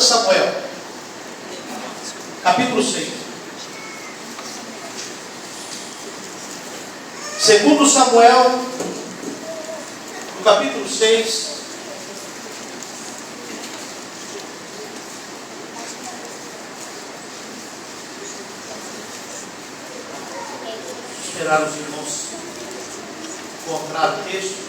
Samuel, capítulo 6. 2 Samuel, no capítulo 6. Esperar os irmãos encontrar o texto.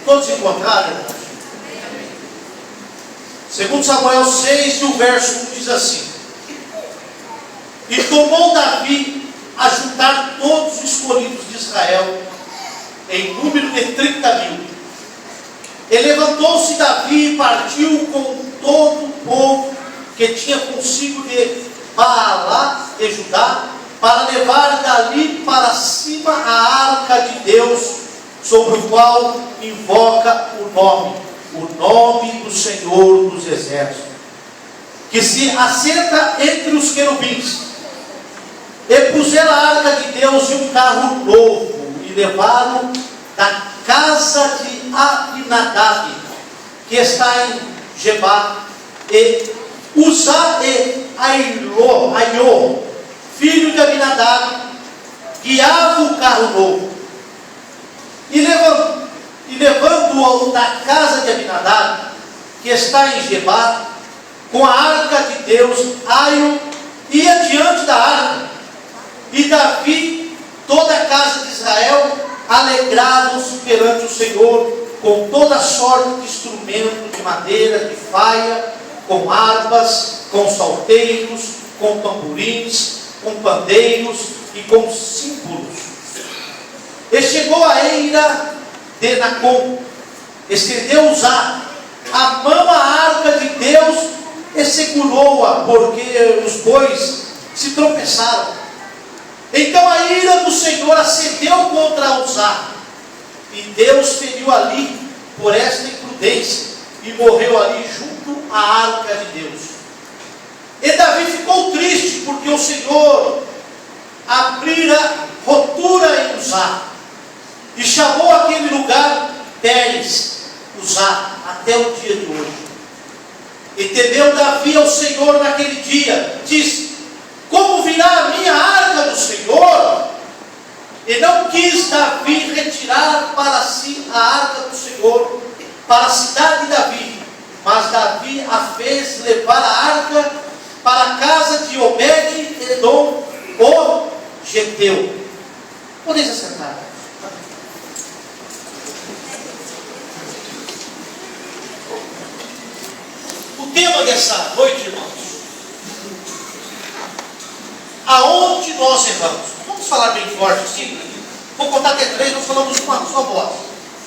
Todos encontraram? 2 Samuel 6, e o verso 1 diz assim: E tomou Davi a juntar todos os escolhidos de Israel, em número de 30.000. E levantou-se Davi e partiu com todo o povo que tinha consigo de Baalá de Judá, para levar dali para cima a arca de Deus, sobre o qual invoca o nome do Senhor dos Exércitos, que se assenta entre os querubins. E puseram a arca de Deus em um carro novo, e levaram da casa de Abinadab, que está em Gebá, e Uzá e Aiô, filho de Abinadab, guiava o carro novo. E levando-o da casa de Abinadab, que está em Gebá, com a arca de Deus, Aiô ia diante da arca. E Davi, toda a casa de Israel, alegravam-se perante o Senhor, com toda sorte de instrumento de madeira, de faia, com harpas, com salteiros, com tamborins, com pandeiros e com símbolos. E chegou a eira de Nacon, estendeu Uzá a mão à arca de Deus e segurou-a, porque os bois se tropeçaram. Então a ira do Senhor acendeu contra Uzá, e Deus feriu ali por esta imprudência, e morreu ali junto à arca de Deus. E Davi ficou triste, porque o Senhor abrira rotura em Uzá, e chamou aquele lugar Pérez Uzá até o dia de hoje. E temeu Davi ao Senhor naquele dia, disse: como virá a minha arca do Senhor? E não quis Davi retirar para si a arca do Senhor para a cidade de Davi, mas Davi a fez levar a arca para a casa de Obed-edom, o Geteu. Podeis assentar. O tema dessa noite, irmãos: aonde nós erramos. Vamos falar bem forte assim? Vou contar até 3, nós falamos com uma só voz.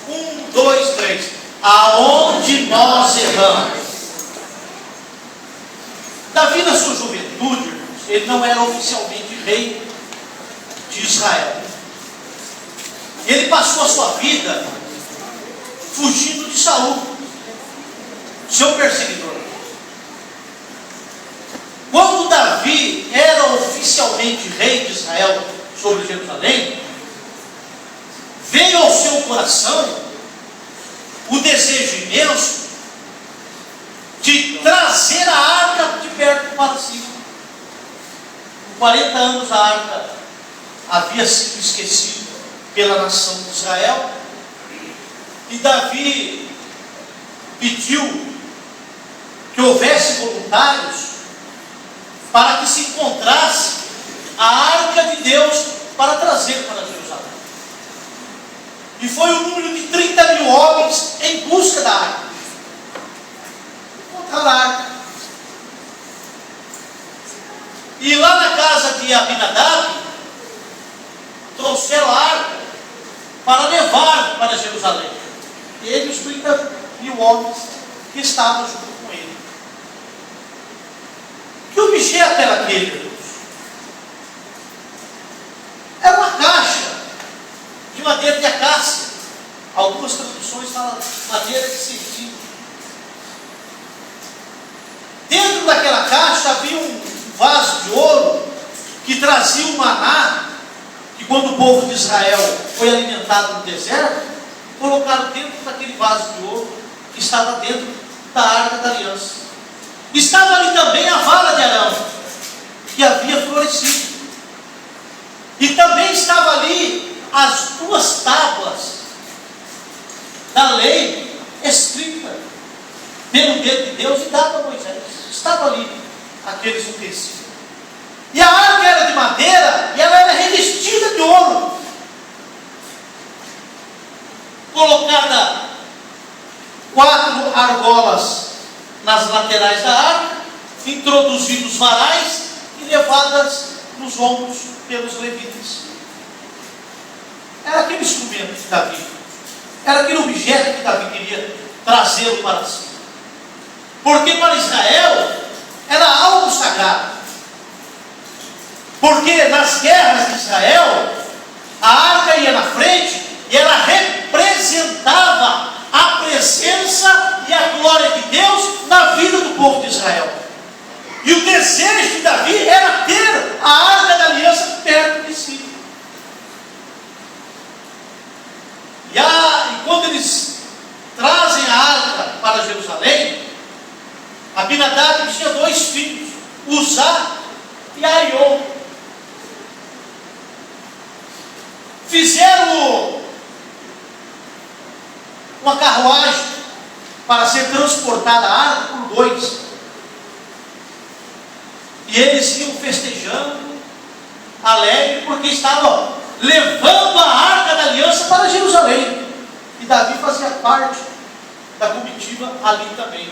1, 2, 3. Aonde nós erramos. Davi, na sua juventude, irmãos, ele não era oficialmente rei de Israel. Ele passou a sua vida fugindo de Saul, seu perseguidor. Quando Davi era oficialmente rei de Israel sobre Jerusalém, veio ao seu coração o desejo imenso de trazer a arca de perto para si. Por 40 anos a arca havia sido esquecida pela nação de Israel, e Davi pediu que houvesse voluntários para que se encontrasse a arca de Deus para trazer para Jerusalém. E foi o número de 30.000 homens em busca da arca. Encontraram a arca. E lá na casa de Abinadab, trouxeram a arca para levar para Jerusalém. Ele e os 30.000 homens que estavam junto com ele. Que objeto era aquele, Deus? Era uma caixa de madeira de acácia. Algumas traduções falam madeira de cetim. Dentro daquela caixa havia um vaso de ouro que trazia o maná quando o povo de Israel foi alimentado no deserto, colocaram dentro daquele vaso de ouro que estava dentro da Arca da Aliança. Estava ali também a vara de Arão, que havia florescido. E também estava ali as 2 tábuas da lei escrita pelo dedo de Deus e dada a Moisés. Estava ali aqueles utensílios. E a arca era de madeira e ela era revestida de ouro. Colocada 4 argolas nas laterais da arca, introduzidos varais e levadas nos ombros pelos levitas. Era aquele instrumento de Davi. Era aquele objeto que Davi queria trazê-lo para si. Porque para Israel era algo sagrado. Porque nas guerras de Israel, a arca ia na frente e ela representava a presença e a glória de Deus na vida do povo de Israel. E o desejo de Davi era ter a arca da aliança perto de si. E quando eles trazem a arca para Jerusalém, Abinadab tinha 2 filhos, Uzá e Aiô. Fizeram uma carruagem para ser transportada a arca por 2. E eles iam festejando, alegre, porque estavam levando a arca da aliança para Jerusalém. E Davi fazia parte da comitiva ali também.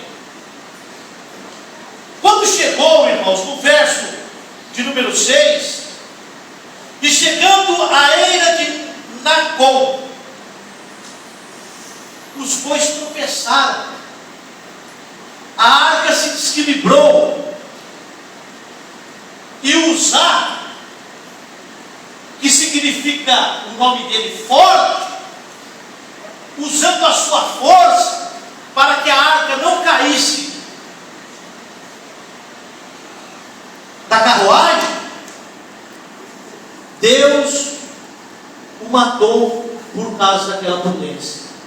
Quando chegou, irmãos, no verso de número 6, e chegando à eira de Nacon, os bois tropeçaram, a arca se desequilibrou, e Uzá, que significa o nome dele forte, usando a sua força para que a arca não caísse da carruagem, Deus o matou por causa daquela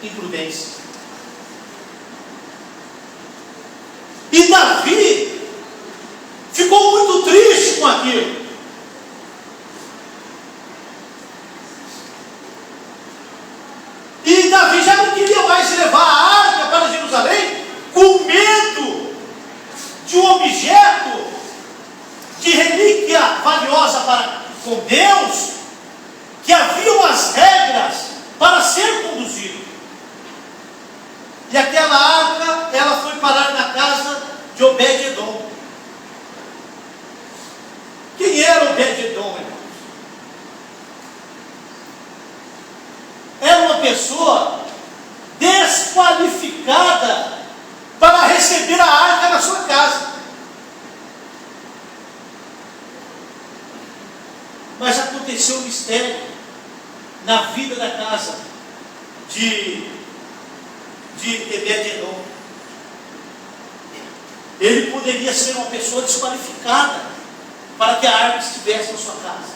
imprudência. E Davi ficou muito triste com aquilo. E Davi já não queria mais levar a arca para Jerusalém, com medo de um objeto de relíquia valiosa para com Deus, que haviam as regras para ser conduzido. E aquela arca, ela foi parar na casa de Obed-Edom. Quem era Obed-Edom, irmãos? Era uma pessoa desqualificada para receber a arca na sua casa. Mas aconteceu um mistério na vida da casa de Obed-Edom. Ele poderia ser uma pessoa desqualificada para que a arca estivesse na sua casa.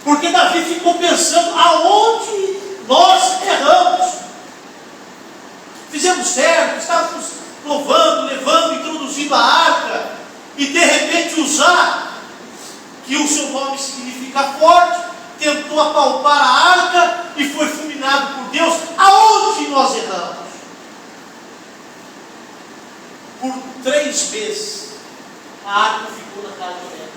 Porque Davi ficou pensando aonde nós erramos. Fizemos certo, estávamos louvando, levando, introduzindo a arca, e de repente Uzá, que o seu nome significa forte, tentou apalpar a arca e foi fulminado por Deus. Aonde nós erramos? Por 3 vezes a arca ficou na casa de Obed.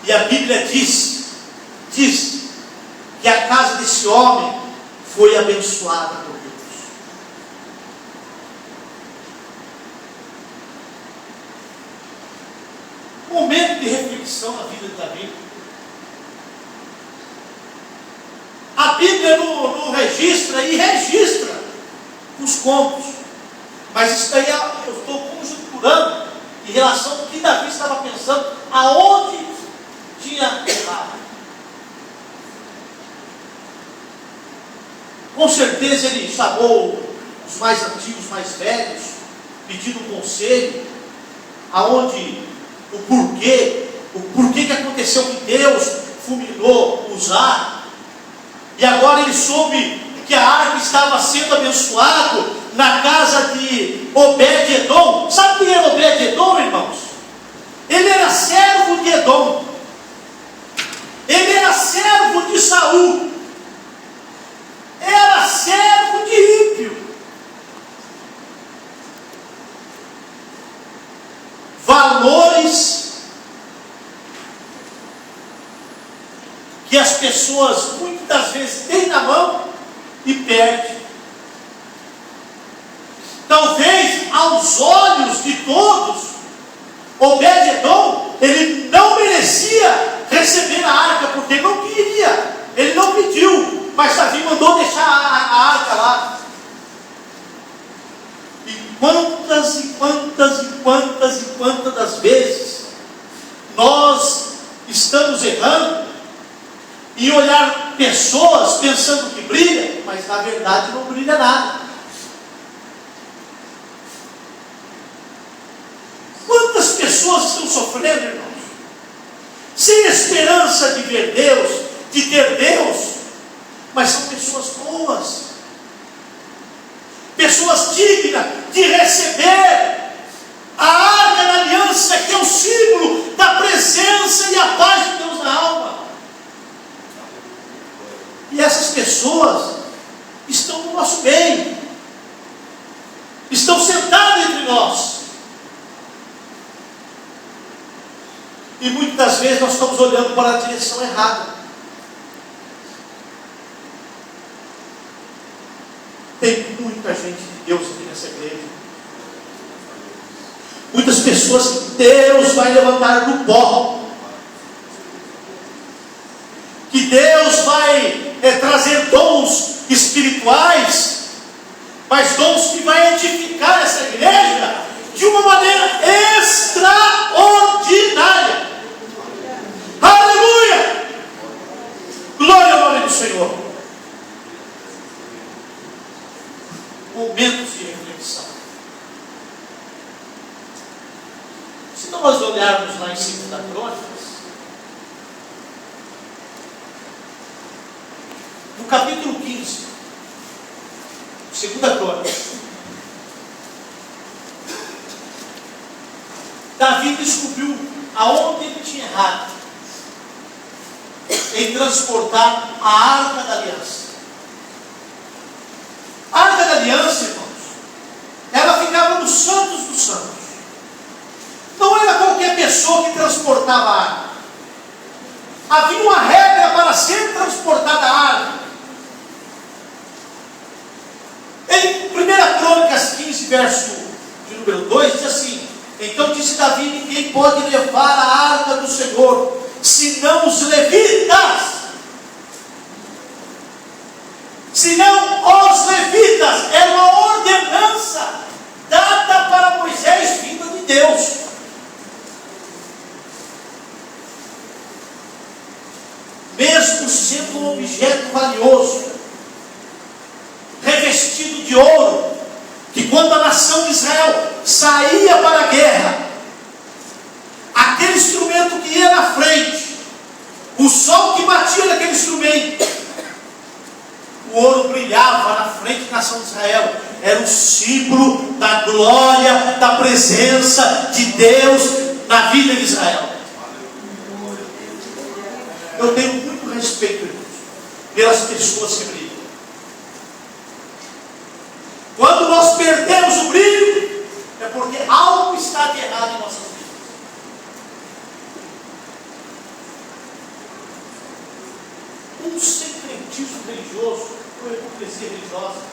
E a Bíblia diz que a casa desse homem foi abençoada por Deus. Momento de reflexão na vida de Davi. A Bíblia não registra e registra os contos, mas isso daí eu estou conjecturando em relação ao que Davi estava pensando, aonde tinha errado. Com certeza ele chamou os mais antigos, mais velhos, pedindo um conselho, aonde o porquê que aconteceu que Deus fulminou Uzá, e agora ele soube que a arca estava sendo abençoada na casa de Obed-Edom. Sabe quem era Obed-Edom, irmãos? Ele era servo de Edom, ele era servo de Saul, era servo de ímpio. Valores que as pessoas muitas vezes têm na mão e perdem. Talvez aos olhos de todos, Obed-Edom, ele não merecia receber a arca, porque não queria, ele não pediu, mas Davi mandou deixar a arca lá. E quantas das vezes nós estamos errando em olhar pessoas pensando que brilha, mas na verdade não brilha nada. Quantas pessoas estão sofrendo, irmãos, sem esperança de ver Deus, de ter Deus, mas são pessoas boas, pessoas dignas de receber a arca da aliança, que é o símbolo da presença e a paz de Deus na alma. E essas pessoas estão no nosso meio, estão sentadas entre nós, e muitas vezes nós estamos olhando para a direção errada. Tem muita gente de Deus aqui nessa igreja, muitas pessoas que Deus vai levantar do pó, que Deus vai trazer dons espirituais, mas dons que vai edificar essa igreja de uma maneira extraordinária. Aleluia! Glória ao nome do Senhor. Momentos de reflexão. Se nós olharmos lá em 2 Crônicas, no capítulo 15, 2 Crônicas, Davi descobriu aonde ele tinha errado em transportar a arca da aliança. A arca da aliança, irmãos, ela ficava nos santos dos santos. Não era qualquer pessoa que transportava a arca. Havia uma regra para ser transportada a arca. Em 1 Crônicas 15, verso de número 2, diz assim: então disse Davi: ninguém pode levar a arca do Senhor, senão os levitas. Senão os levitas. Era uma ordenança dada para Moisés, vinda de Deus. Mesmo sendo um objeto valioso, revestido de ouro, que quando a nação de Israel saía para a guerra, aquele instrumento que ia na frente, o sol que batia naquele instrumento, o ouro brilhava na frente da nação de Israel. Era o símbolo da glória, da presença de Deus na vida de Israel. Eu tenho muito respeito, irmãos, pelas pessoas que brilham. Quando nós perdemos o brilho, é porque algo está de errado em nossas vidas. Um secretismo religioso, uma hipocrisia religiosa.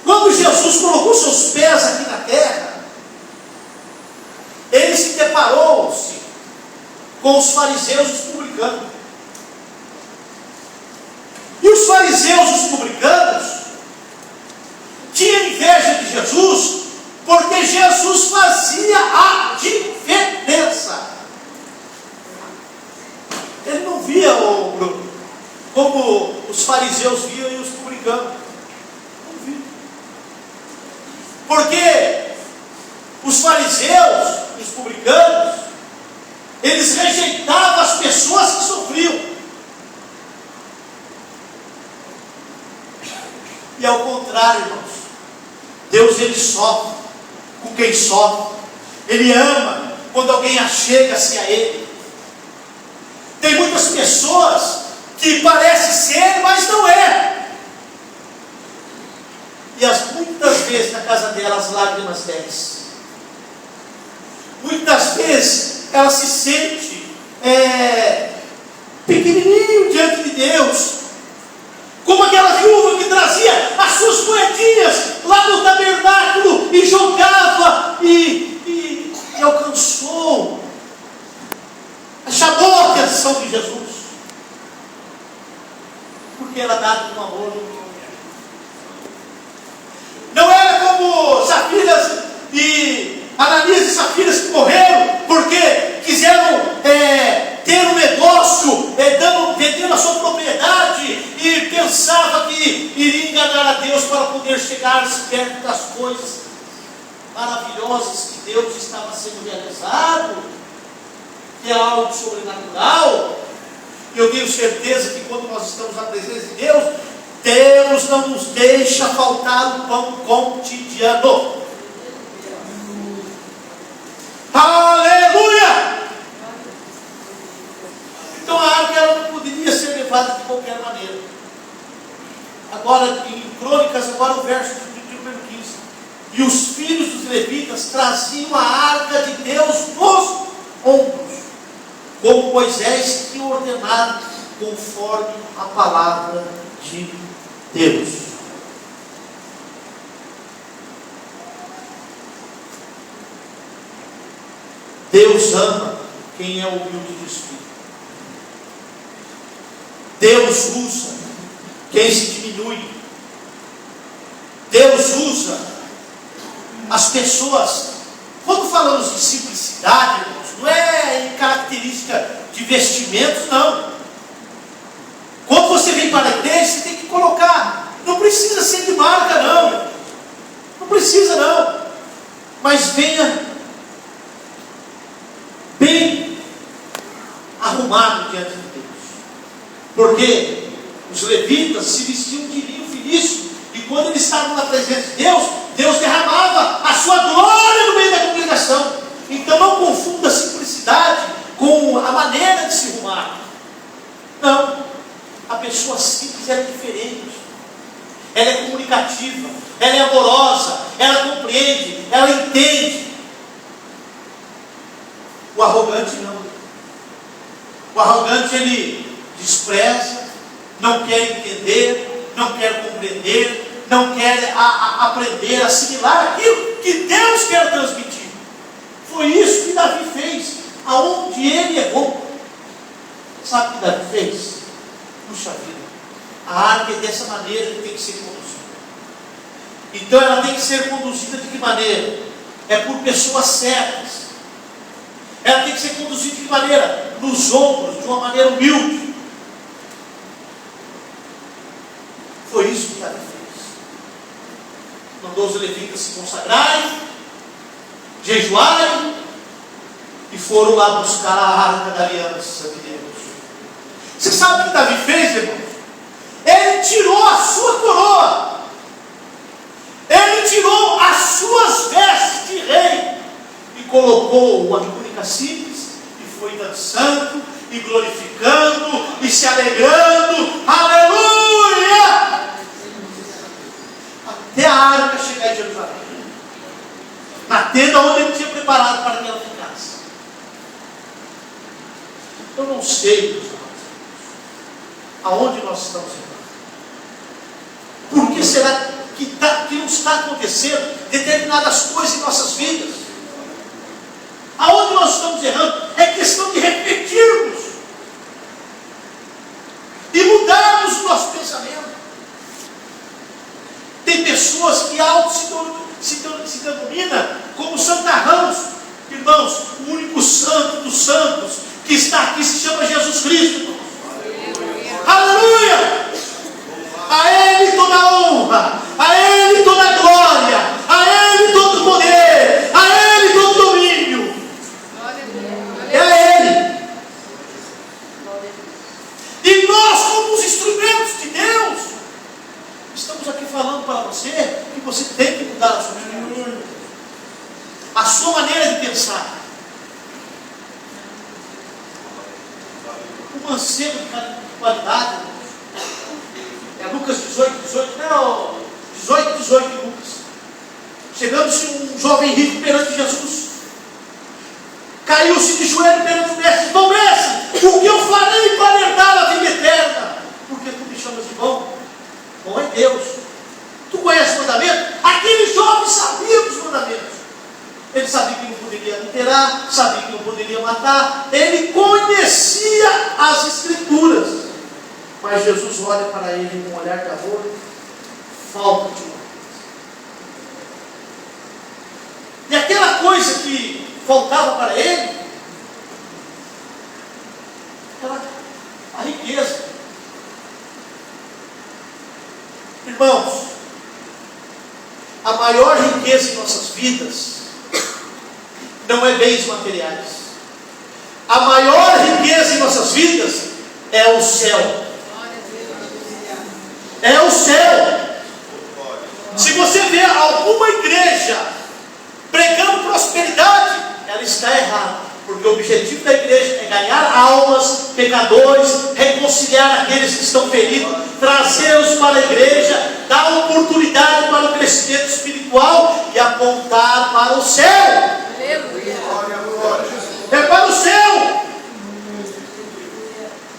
Quando Jesus colocou seus pés aqui na terra, ele se deparou-se com os fariseus e os publicanos. E os fariseus e os publicanos tinham inveja de Jesus, porque Jesus fazia a diferença. Ele não via, Bruno, como os fariseus viam e os publicanos. Não via. Porque Os fariseus, os publicanos, eles rejeitavam as pessoas que sofriam. E ao contrário, irmãos, Deus, ele sofre com quem sofre. Ele ama quando alguém achega-se a Ele. Tem muitas pessoas que parecem ser, mas não é. E muitas vezes na casa dela as lágrimas descem. Muitas vezes ela se sente pequenininho diante de Deus. Como aquela viúva que trazia as suas moedinhas lá no tabernáculo e jogava e alcançou, chamou a atenção de Jesus, porque era dado com amor. Não era como Safiras e Ananias e Safiras que morreram porque quiseram ter um negócio, vendendo a sua propriedade, e pensava que iria enganar a Deus para poder chegar perto das coisas maravilhosas que Deus estava sendo realizado, que é algo sobrenatural. E eu tenho certeza que quando nós estamos na presença de Deus, Deus não nos deixa faltar o pão cotidiano. Aleluia! Então a arca ela não poderia ser levada de qualquer maneira. Agora em Crônicas, agora o verso de número 15. E os filhos dos levitas traziam a arca de Deus nos ombros, como Moisés tinha ordenado, conforme a palavra de Deus. Deus ama quem é humilde de espírito. Deus usa quem se diminui. Deus usa as pessoas. Quando falamos de simplicidade, irmãos, não é em característica de vestimentos, não. Quando você vem para a igreja, você tem que colocar. Não precisa ser de marca, não. Não precisa, não. Mas venha bem arrumado diante de Deus. Porque os levitas se vestiam de linho finíssimo. E quando eles estavam na presença de Deus, Deus derramava a sua glória no meio da congregação. Então não confunda a simplicidade com a maneira de se arrumar. Não. A pessoa simples é diferente. Ela é comunicativa, ela é amorosa, ela compreende, ela entende. O arrogante não. O arrogante ele despreza, não quer entender, não quer compreender, não quer aprender, assimilar aquilo que Deus quer transmitir. Foi isso que Davi fez, aonde ele errou. Sabe o que Davi fez? Puxa vida, a arca é dessa maneira que tem que ser conduzida. Então ela tem que ser conduzida de que maneira? É por pessoas certas. Ela tem que ser conduzida de que maneira? Nos ombros, de uma maneira humilde. Foi isso que Davi fez. Mandou os levitas se consagrarem, jejuarem, e foram lá buscar a arca da aliança de Deus. Você sabe o que Davi fez, irmão? Ele tirou a sua coroa, ele tirou as suas vestes de rei, e colocou uma túnica simples, e foi dançando, e glorificando, e se alegrando. Aleluia! Até a arca chegar em Jerusalém, na tenda onde ele tinha preparado para que ela ficasse. Eu não sei, meus irmãos, aonde nós estamos errando. Por que será que não está acontecendo determinadas coisas em nossas vidas? Aonde nós estamos errando? É questão de refletirmos e mudarmos o nosso pensamento. Tem pessoas que se denominam como Santa Ramos. Irmãos, o único santo dos santos que está aqui se chama Jesus Cristo. Aleluia! A Ele toda a honra, a Ele toda a glória, a Ele todo o poder, a Ele sua maneira de pensar. Um mancebo de qualidade. É Lucas 18, não, 18 de Lucas. Chegando-se um jovem rico perante Jesus. Caiu-se de joelho perante o mestre. Bom mestre, o que eu farei para herdar a vida eterna? Porque tu me chamas de bom? Bom é Deus. Tu conheces o mandamento? Aquele jovem sabia dos mandamentos. Ele sabia que não poderia adulterar, sabia que não poderia matar. Ele conhecia as Escrituras. Mas Jesus olha para ele com um olhar de amor. Falta de uma. E aquela coisa que faltava para ele, era a riqueza. Irmãos, a maior riqueza em nossas vidas não é bens materiais. A maior riqueza em nossas vidas é o céu. É o céu. Se você vê alguma igreja pregando prosperidade, ela está errada, porque o objetivo da igreja é ganhar almas, pecadores, reconciliar aqueles que estão feridos, trazê-los para a igreja, dar oportunidade para o crescimento espiritual e apontar para o céu. É para o céu.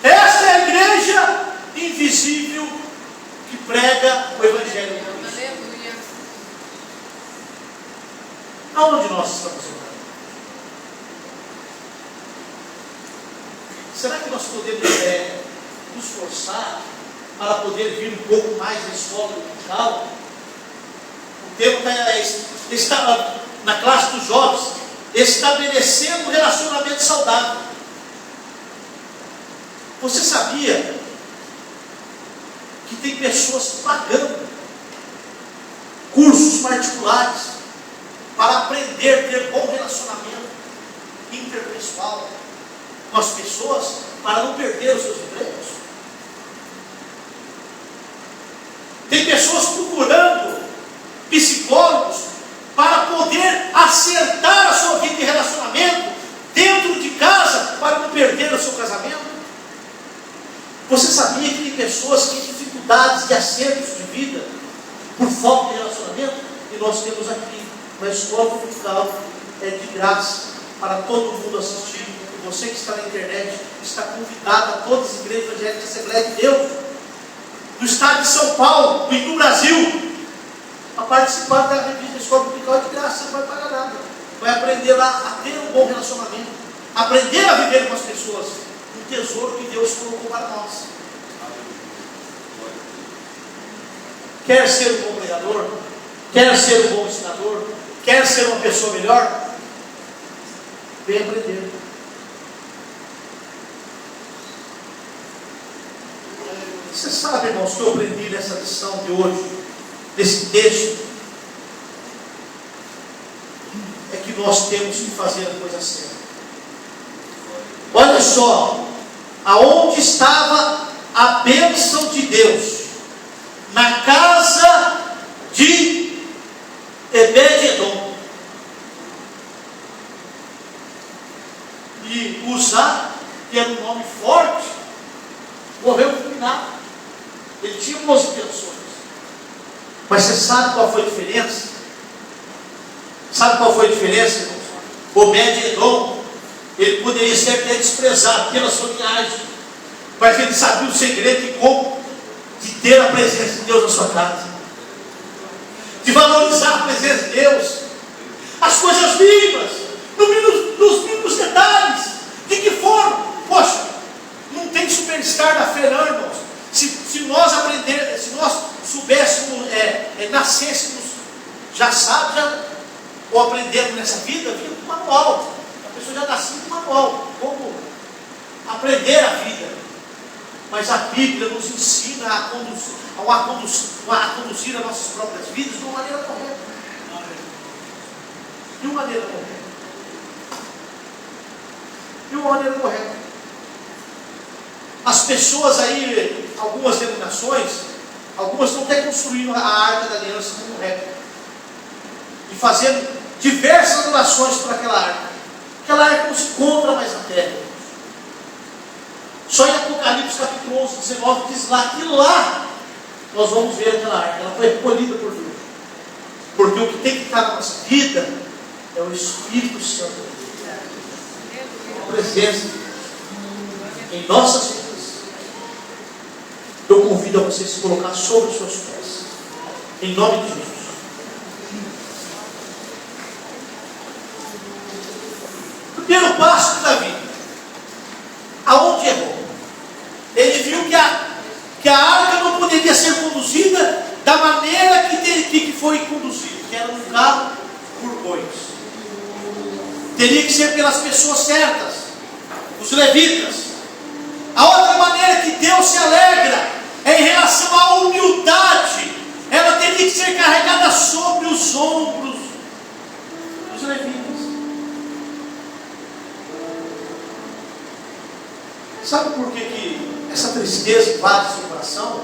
Essa é a igreja invisível que prega o evangelho de Cristo. Aonde nós estamos orando? Será que nós podemos nos esforçar para poder vir um pouco mais da escola dominical? O tema está na classe dos jovens, estabelecendo um relacionamento saudável. Você sabia que tem pessoas pagando cursos particulares para aprender a ter bom relacionamento interpessoal com as pessoas, para não perder os seus empregos? Tem pessoas procurando psicólogos para poder acertar a sua vida de relacionamento dentro de casa, para não perder o seu casamento. Você sabia que tem pessoas que têm dificuldades de acertos de vida por falta de relacionamento? E nós temos aqui uma escola dominical de graça para todo mundo assistir. E você que está na internet está convidado a todas as igrejas evangélicas da Assembleia de Deus do estado de São Paulo e do Brasil a participar da revista da escola dominical de graça. Você não vai pagar nada. Vai aprender lá a ter um bom relacionamento, aprender a viver com as pessoas, um tesouro que Deus colocou para nós. Quer ser um bom pregador? Quer ser um bom ensinador? Quer ser uma pessoa melhor? Vem aprender. Você sabe, irmãos, que eu aprendi nessa lição de hoje, desse texto, é que nós temos que fazer a coisa certa. Olha só, aonde estava a bênção de Deus? Na casa de Obed-Edom. E Uzá, que era um nome forte, morreu fulminado. Ele tinha boas intenções. Mas você sabe qual foi a diferença? Sabe qual foi a diferença, irmãos? Obed-Edom, ele poderia ser até desprezado pela sua linhagem, mas ele sabia o segredo de como de ter a presença de Deus na sua casa, de valorizar a presença de Deus, as coisas mínimas, nos mínimos detalhes. De que forma? Poxa, não tem superstar da fé, não, irmãos. Se nós aprendermos, se nós soubéssemos, nascêssemos, já ou aprendemos nessa vida, vinha com manual. A pessoa já nasceu com manual, como aprender a vida. Mas a Bíblia nos ensina a conduzir as nossas próprias vidas de uma maneira correta. De uma maneira correta. De uma maneira correta. As pessoas aí, algumas denominações, algumas estão até construindo a Arca da Aliança como regra. E fazendo diversas orações por aquela arca. Aquela arca não se encontra mais na terra. Só em Apocalipse capítulo 11, 19 diz lá que lá nós vamos ver aquela arca. Ela foi recolhida por Deus. Porque o que tem que estar na nossa vida é o Espírito Santo de Deus. A presença de Deus em nossas vidas. Eu convido a você se colocar sobre os seus pés. Em nome de Jesus. Primeiro passo de Davi. Aonde errou? Ele viu que a arca não poderia ser conduzida da maneira que foi conduzida, que era no carro por bois. Teria que ser pelas pessoas certas, os levitas. A outra maneira que Deus se alegra é em relação à humildade. Ela teria que ser carregada sobre os ombros dos levitas. Sabe por que essa tristeza invade seu coração?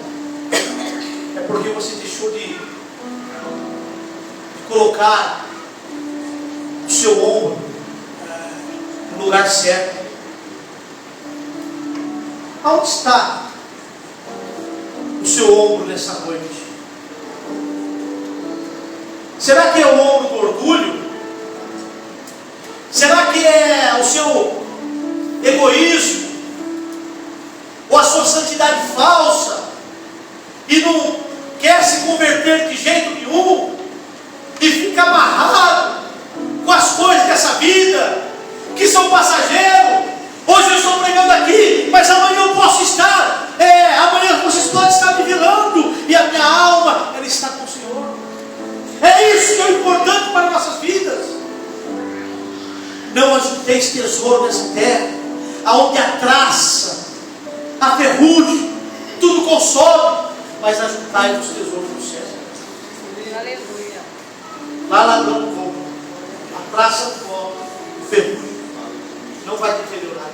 É porque você deixou de colocar o seu ombro no lugar certo. Aonde está o seu ombro nessa noite? Será que é o ombro do orgulho? Será que é o seu egoísmo? Ou a sua santidade falsa? E não quer se converter de jeito nenhum? E fica amarrado com as coisas dessa vida, que são passageiros? Hoje eu estou pregando aqui, mas amanhã eu posso estar. Amanhã vocês podem estar me virando. E a minha alma, ela está com o Senhor. É isso que é importante para nossas vidas. Não ajunteis tesouro nessa terra, aonde a traça, a ferrugem, tudo consome, mas ajuntai os tesouros do céu. Aleluia. Lá ladrão não rouba, a traça não rouba, o ferrugem não vai deteriorar.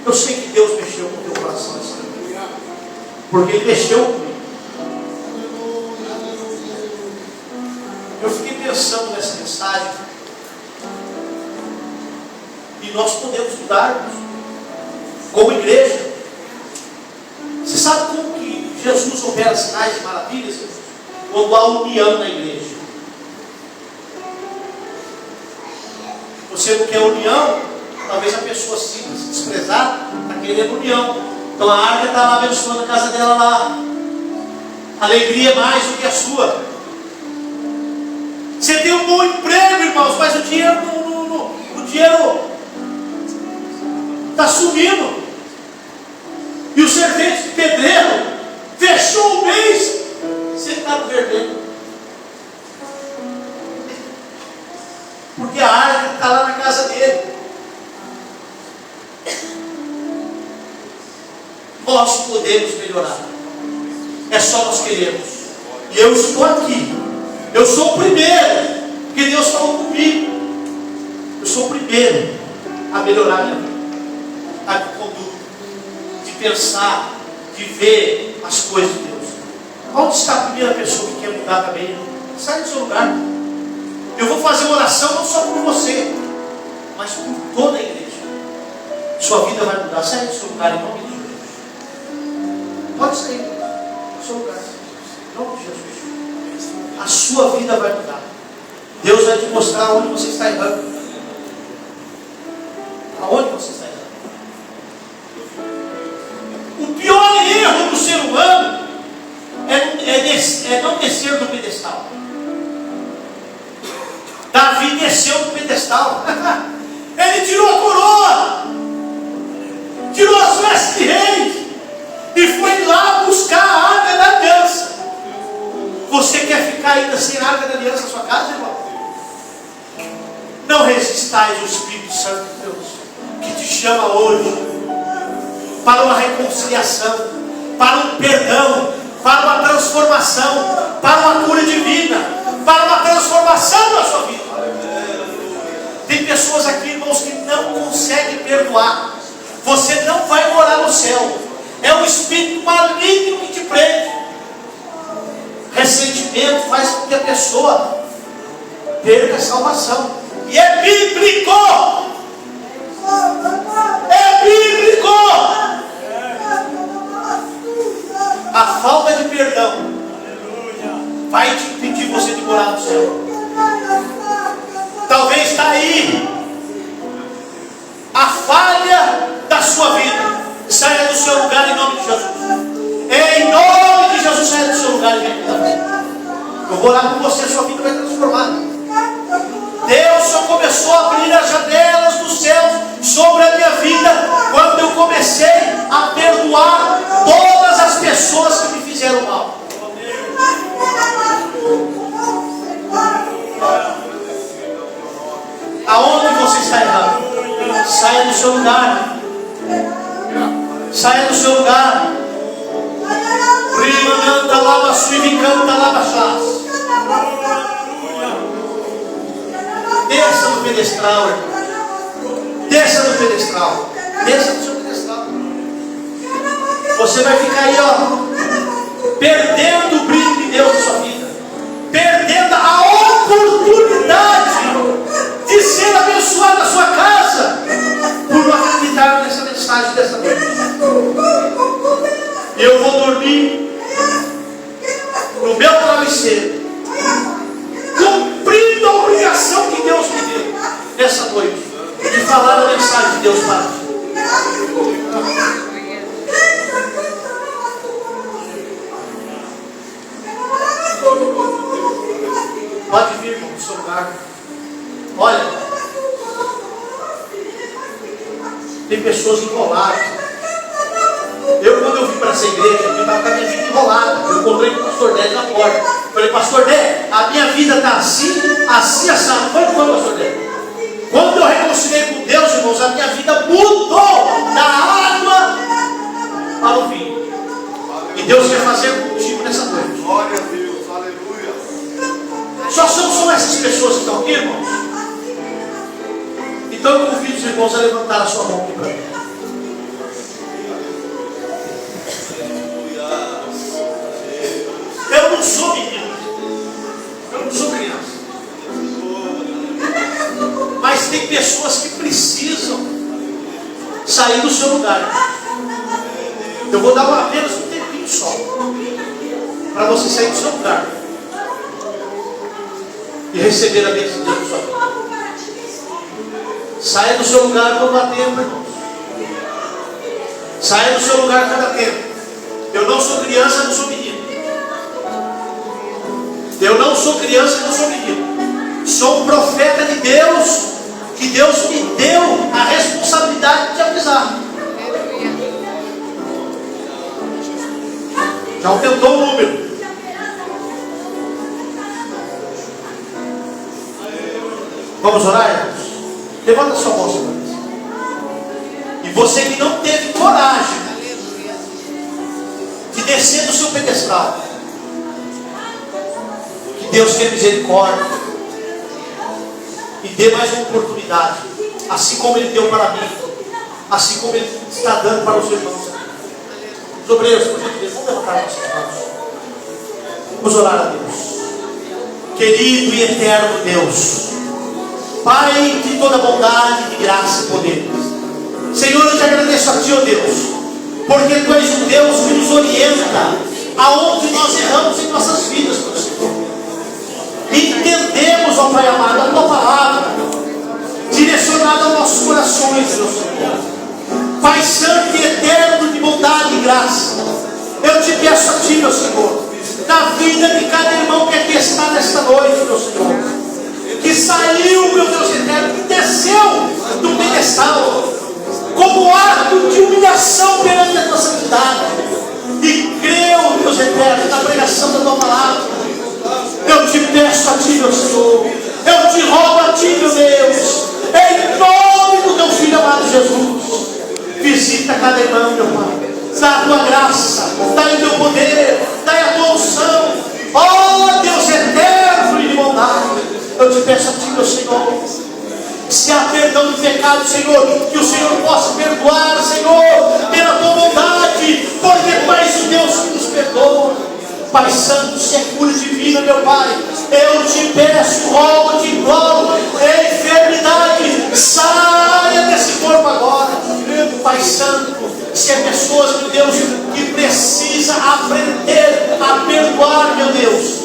Eu sei que Deus mexeu com o teu coração essa noite, porque Ele mexeu comigo. Eu fiquei pensando nessa mensagem, e nós podemos mudarmos como igreja. Você sabe como que Jesus opera sinais e maravilhas? Quando há união na igreja. Você não quer união? Talvez a pessoa se desprezar, está querendo união. Então a arca está lá abençoando a casa dela lá. Alegria mais do que a sua. Você tem um bom emprego, irmãos, mas o dinheiro está sumindo. E o servente de pedreiro fechou o mês, você está no vermelho. Porque a arca está lá na casa dele. Nós podemos melhorar. É só nós queremos. E eu estou aqui. Eu sou o primeiro, porque Deus falou comigo. Eu sou o primeiro a melhorar minha vida, a conduta, de pensar, de ver as coisas de Deus. Onde está a primeira pessoa que quer mudar também? Sai do seu lugar. Eu vou fazer uma oração não só por você, mas por toda a igreja. Sua vida vai mudar. Sai do seu lugar em nome de Jesus. Pode sair do seu lugar em nome de Jesus. A sua vida vai mudar. Deus vai te mostrar onde você está errando. Aonde você está errando. O pior erro do ser humano é não descer do pedestal. Davi desceu do pedestal. Ele tirou a coroa, tirou as vestes de rei e foi lá buscar a arca da aliança. Você quer ficar ainda sem a arca da aliança na sua casa, irmão? Não resistais ao Espírito Santo de Deus, que te chama hoje para uma reconciliação, para um perdão, para uma transformação, para uma cura divina, para uma transformação na sua vida. Tem pessoas aqui, irmãos, que não conseguem perdoar. Você não vai morar no céu. É um espírito maligno que te prende. Ressentimento, arrependimento faz com que a pessoa perca a salvação. E é bíblico! É bíblico! A falta de perdão vai te impedir você de morar no céu. Talvez está aí a falha da sua vida. Saia do seu lugar em nome de Jesus. Em nome de Jesus, saia do seu lugar e venha aqui. Eu vou orar por você, sua vida vai transformar. Deus só começou a abrir as janelas dos céus sobre a minha vida quando eu comecei a perdoar todas as pessoas que me fizeram mal. Aonde você está errado? Saia do seu lugar. Saia do seu lugar. Rimananta lava suivicanta lava chás. Desça no pedestral, irmão. Desça no pedestral. Desça no seu pedestral. Você vai ficar aí, ó, perdendo o brilho de Deus na sua vida. Perdendo a oportunidade de ser abençoado na sua casa por não acreditar nessa mensagem dessa noite. Eu vou dormir no meu travesseiro, cumprindo a obrigação que Deus me deu nessa noite, de falar a mensagem de Deus para ti. Pode vir, irmão, do seu lugar. Olha, tem pessoas enroladas. Quando eu vim para essa igreja, eu estava com a minha vida enrolada. Eu encontrei com o pastor Dé na porta. Falei, pastor Dé, a minha vida está assim, assim, assado. Foi, pastor Dé. Quando eu reconciliei com Deus, irmãos, a minha vida mudou da água para o vinho. E Deus quer fazer contigo nessa noite. Glória a Deus, aleluia. Só são essas pessoas que estão aqui, irmãos. Então eu convido os irmãos a levantar a sua mão aqui para mim. Eu não sou menino. Eu não sou criança. Mas tem pessoas que precisam sair do seu lugar. Eu vou dar apenas um tempinho só para você sair do seu lugar e receber a bênção de Deus na sua vida. Saia do seu lugar quando há tempo, irmãos. Saia do seu lugar quando há tempo. Eu não sou criança, não sou menino. Eu não sou criança, não sou menino. Sou um profeta de Deus, que Deus me deu a responsabilidade de avisar. Já aumentou o número. Vamos orar, irmãos? Levanta sua mão, Senhor. E você que não teve coragem de descer do seu pedestal, que Deus tenha misericórdia e dê mais uma oportunidade, assim como Ele deu para mim, assim como Ele está dando para os irmãos. Os obreiros, por gentileza, vamos levantar nossas mãos. Vamos orar a Deus. Querido e eterno Deus, Pai de toda bondade, de graça e poder, Senhor, eu te agradeço a Ti, ó Deus, porque Tu és um Deus que nos orienta aonde nós erramos em nossas vidas, meu Senhor. Entendemos, ó Pai amado, a Tua palavra direcionada aos nossos corações, meu Senhor. Pai santo e eterno de bondade e graça, eu te peço a Ti, meu Senhor, na vida de cada irmão que aqui está nesta noite, meu Senhor, que saiu, meu Deus eterno, que desceu do pedestal como ato de humilhação perante a Tua santidade e creu, Deus eterno, na pregação da Tua palavra. Eu te peço a Ti, meu Senhor, eu te rogo a Ti, meu Deus, em nome do Teu Filho amado Jesus, visita cada irmão, meu Pai, dá a Tua graça, dá o Teu poder, dá a Tua unção, ó Deus eterno e de bondade. Eu te peço a Ti, meu Senhor, se há perdão de pecado, Senhor, que o Senhor possa perdoar, Senhor, pela Tua bondade, porque Tu és o Deus que nos perdoa. Pai Santo, se é cura divina, meu Pai, eu te peço, rogo, te imploro, enfermidade, saia desse corpo agora. Pai Santo, se é pessoas, meu Deus, que precisa aprender a perdoar, meu Deus,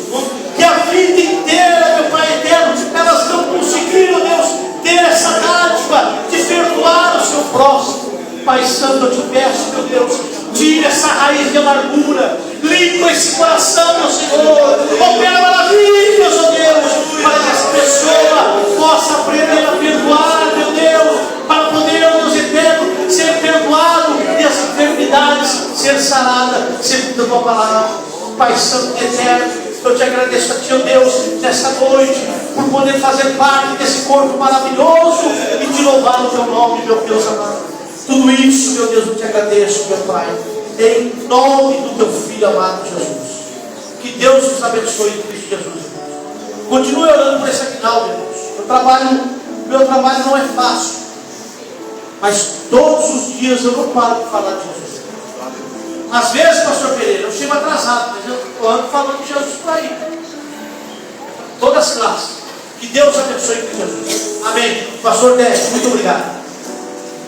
que a vida inteira, meu Pai eterno, elas não conseguiram, Deus, ter essa dádiva de perdoar o seu próximo. Pai Santo, eu te peço, meu Deus, tira essa raiz de amargura, limpa esse coração, meu Senhor, opera maravilhas, ó Deus, para que essa pessoa possa aprender a perdoar, meu Deus, para poder, ó Deus eterno, ser perdoado e as enfermidades ser saradas, segundo a tua palavra. Pai Santo e eterno, eu te agradeço a ti, ó Deus, nesta noite, por poder fazer parte desse corpo maravilhoso e te louvar o teu nome, meu Deus amado. Tudo isso, meu Deus, eu te agradeço, meu Pai, em nome do teu Filho amado Jesus. Que Deus nos abençoe em Cristo Jesus. Continue orando por esse final, meu Deus. Meu trabalho não é fácil, mas todos os dias eu não paro de falar de Jesus. Às vezes, pastor Pereira, eu chego atrasado, mas eu ando falando de Jesus por aí. Todas as classes. Que Deus abençoe em Cristo Jesus. Amém. Pastor Débora, muito obrigado.